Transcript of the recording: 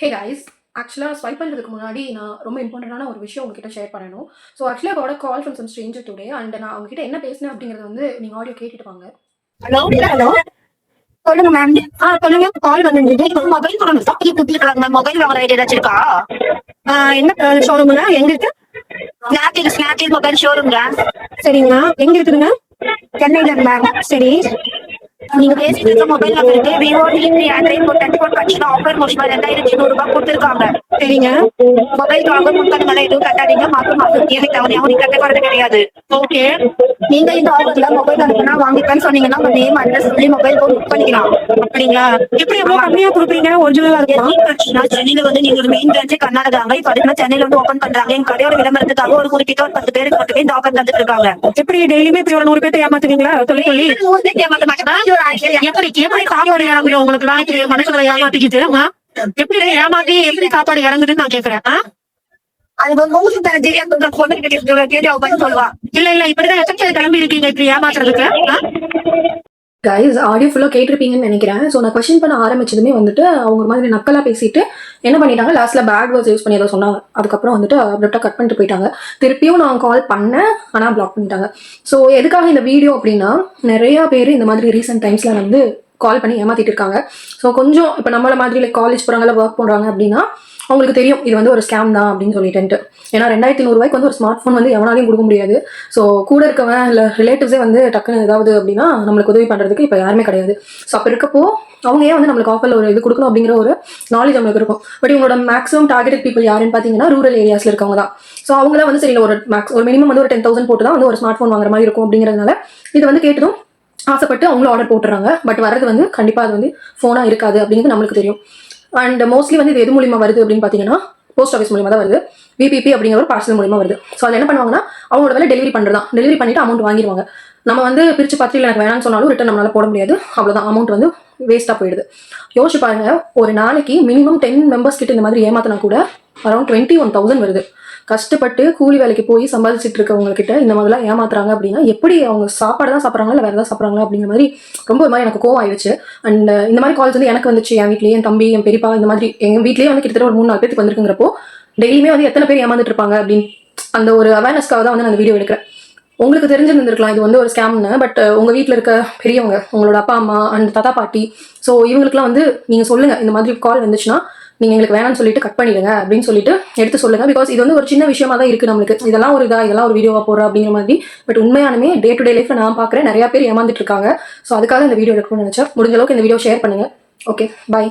Hey guys, ஆக்சுவலாக swipe பண்ணுறதுக்கு முன்னாடி நான் ரொம்ப இம்பார்ட்டண்டான ஒரு விஷயம் உங்ககிட்ட ஷேர் பண்ணணும். ஸோ ஆக்சுவலாக அதோட call from some stranger today and நான் உங்ககிட்ட என்ன பேசினேன் அப்படிங்கிறது வந்து நீங்கள் ஆடியோ கேட்டுட்டு வாங்க. ஹலோ ஹலோ சொல்லுங்க மேம். சொல்லுங்க. கால் வந்துருந்தது. இப்போ மொபைல் ஃபோன் ஸ்டாக் கொடுத்துருக்காங்க மேம். மொபைல் வாங்குற ஐடியா ஏதாச்சும் இருக்கா? என்ன ஷோரூம்ல எங்க இருக்கு? ஸ்நாக்கில் மொபைல் ஷோரூம்ல. சரிங்களா, எங்க இருக்குதுங்க? சென்னையில மேம். சரி, நீங்க பேசிட்டு இருக்க மொபைல் நம்பருக்கு விவோ டி3 ஆண்ட்ராய்ட் 24 கட்சியில் ஆஃபர் மூலமா 2100 ரூபாய் கொடுத்துருக்காங்க. சரிங்க, மொபைல் வாங்க முன்பணம் எதுவும் கட்டாதீங்க. மாசம் மாசம் தவணையாவும் நீங்க கட்ட போறது கிடையாது. ஓகே, நீங்க இந்த ஆஃபர்ல மொபைல் அனுப்புனா வாங்கிப்பேன்னு சொன்னீங்கன்னா உங்க நேம் அட்ரஸ் சொல்லி மொபைல் போன் புக் பண்ணிக்கலாம். அப்படிங்களா? எப்படி எவ்வளவு கம்மியா கொடுக்குறீங்க? ஒரிஜினலா இருக்குன்னா சென்னையில வந்து நீங்க ஒரு மெயின் பிரான்ச்சே கர்நாடகாங்க. இப்ப அதுக்கு சென்னையில வந்து ஓபன் பண்றாங்க. எங்க கடையோட விளம்பரத்துக்காக ஒரு குறிப்பிட்ட ஒரு 10 பேருக்கு மட்டுமே இந்த ஆஃபர் தந்துட்டு இருக்காங்க. எப்படி டெய்லியுமே இப்படி ஒரு 100 பேர்த்த ஏமாத்துவீங்களா? சொல்லி சொல்லி 100 பேர்த்த ஏமாத்த மாட்டேன். எப்படி சாப்பாடு இறங்குது உங்களுக்கு மனசுல ஏமாத்திக்கிட்டு எப்படி ஏமாத்தி எப்படி சாப்பாடு இறங்குதுன்னு நான் கேக்குறேன். இல்ல இப்படிதான் எத்தனை கிளம்பி இருக்கீங்க இப்படி ஏமாத்துறதுக்கு? கைஸ், ஆடியோ ஃபுல்லாக கேட்டிருப்பீங்கன்னு நினைக்கிறேன். ஸோ நான் கொஸ்டின் பண்ண ஆரம்பிச்சதுமே வந்துட்டு அவங்க ஒரு மாதிரி நக்கலாக பேசிட்டு என்ன பண்ணிட்டாங்க, லாஸ்ட்டில் பேட் வேர்ட்ஸ் யூஸ் பண்ணி ஏதோ சொன்னாங்க. அதுக்கப்புறம் வந்துட்டு அப்ரப்டாக கட் பண்ணிட்டு போயிட்டாங்க. திருப்பியும் நான் கால் பண்ணேன், ஆனால் பிளாக் பண்ணிட்டாங்க. ஸோ எதுக்காக இந்த வீடியோ அப்படின்னா, நிறையா பேர் இந்த மாதிரி ரீசெண்ட் டைம்ஸில் வந்து கால் பண்ணி ஏமாத்திட்டு இருக்காங்க. ஸோ கொஞ்சம் இப்போ நம்மள மாதிரி காலேஜ் போகிறாங்கள ஒர்க் பண்ணுறாங்க அப்படின்னா அவங்களுக்கு தெரியும் இது வந்து ஒரு ஸ்கேம் தான் அப்படின்னு சொல்லிட்டு. ஏன்னா 2100 ரூபாய்க்கு வந்து ஒரு ஸ்மார்ட் ஃபோன் வந்து எவனாலையும் கொடுக்க முடியாது. ஸோ கூட இருக்கவன் இல்லை ரிலேட்டிவ்ஸே வந்து டக்குன்னு ஏதாவது அப்படின்னா நம்மளுக்கு உதவி பண்ணுறதுக்கு இப்போ யாருமே கிடையாது. ஸோ அப்போ இருக்கப்போ அவங்க ஏன் வந்து நம்மளுக்கு ஆஃபரில் ஒரு இது கொடுக்கணும் அப்படிங்கிற ஒரு நாலேஜ் நம்மளுக்கு இருக்கும். பட் இவங்களோட மேக்ஸிமம் டார்கெட் பீப்பிள் யாருன்னு பார்த்தீங்கன்னா ரூரல் ஏரியாஸில் இருக்கவங்க தான். ஸோ அவங்க தான் வந்து சரி ஒரு மினிமம் வந்து ஒரு 10,000 போட்டு தான் வந்து ஒரு ஸ்மார்ட் ஃபோன் வாங்குற மாதிரி இருக்கும் அப்படிங்கிறதுனால இது வந்து கேட்டதும் ஆசைப்பட்டு அவங்களும் ஆர்டர் போட்டுறாங்க. பட் வரது வந்து கண்டிப்பாக அது வந்து ஃபோனாக இருக்காது அப்படிங்கிறது நம்மளுக்கு தெரியும். அண்ட் மோஸ்ட்லி வந்து இது எது மூலியமா வருது அப்படின்னு பார்த்தீங்கன்னா போஸ்ட் ஆஃபீஸ் மூலியமா தான் வருது. விபிபி அப்படிங்கிற ஒரு பார்சல் மூலியமா வருது. ஸோ அதில் என்ன பண்ணுவாங்கன்னா அவங்களோட வேலை டெலிவரி பண்ணுறதா, டெலிவரி பண்ணிட்டு அமௌண்ட் வாங்கிடுவாங்க. நம்ம வந்து பிரித்து பார்த்து எனக்கு வேணாம்னு சொன்னாலும் ரிட்டன் நம்மளால போட முடியாது. அவ்வளோதான், அமௌண்ட் வந்து வேஸ்ட்டாக போயிடுது. யோசிச்சு பாருங்க, ஒரு நாளைக்கு மினிமம் 10 மெம்பர்ஸ் கிட்ட இந்த மாதிரி ஏமாத்தினா கூட அரௌண்ட் 21,000 வருது. கஷ்டப்பட்டு கூலி வேலைக்கு போய் சம்பாதிச்சுட்டு இருக்கவங்க கிட்ட இந்த மாதிரிலாம் ஏமாத்துறாங்க அப்படின்னா எப்படி அவங்க சாப்பாடு தான் சாப்பிட்றாங்களா இல்லை வேறு ஏதாவது சாப்பிட்றாங்களா அப்படிங்கிற மாதிரி ரொம்ப மாதிரி எனக்கு கோவம் ஆயிடுச்சு. அண்ட் இந்த மாதிரி கால்ஸ் வந்து எனக்கு வந்துச்சு. என் வீட்லேயே என் தம்பி, என் பெரியப்பா, இந்த மாதிரி எங்கள் வீட்லேயே வந்து கிட்டத்தட்ட ஒரு 3-4 பேருக்கு வந்துருக்குங்கிறப்போ டெய்லியுமே வந்து எத்தனை பேர் ஏமாந்துட்டு இருப்பாங்க அப்படின்னு அந்த ஒரு அவேர்னஸ்க்காக தான் வந்து நான் அந்த வீடியோ எடுக்கிறேன். உங்களுக்கு தெரிஞ்சிருந்துருக்கலாம் இது வந்து ஒரு ஸ்கேம்னு. பட் உங்கள் வீட்டில் இருக்க பெரியவங்க, உங்களோட அப்பா அம்மா அண்ட் தாத்தா பாட்டி, ஸோ இவங்களுக்குலாம் வந்து நீங்கள் சொல்லுங்கள், இந்த மாதிரி கால் வந்துச்சுன்னா நீங்கள் எங்களுக்கு வேணாம்னு சொல்லிட்டு கட் பண்ணிடுங்க அப்படின்னு சொல்லிட்டு எடுத்து சொல்லுங்க. பிகாஸ் இது வந்து ஒரு சின்ன விஷயமா தான் இருக்குது நம்மளுக்கு. இதெல்லாம் ஒரு இதெல்லாம் ஒரு வீடியோவாக போடுற அப்படிங்கிற மாதிரி. பட் உண்மையானுமே டே டு டே லைஃப்ல நான் பார்க்குறேன் நிறைய பேர் ஏமாந்துட்டு இருக்காங்க. ஸோ அதுக்காக இந்த வீடியோ எடுக்கணும்னு நினச்சேன். முடிஞ்ச அளவுக்கு இந்த வீடியோ ஷேர் பண்ணுங்க. ஓகே, பாய்.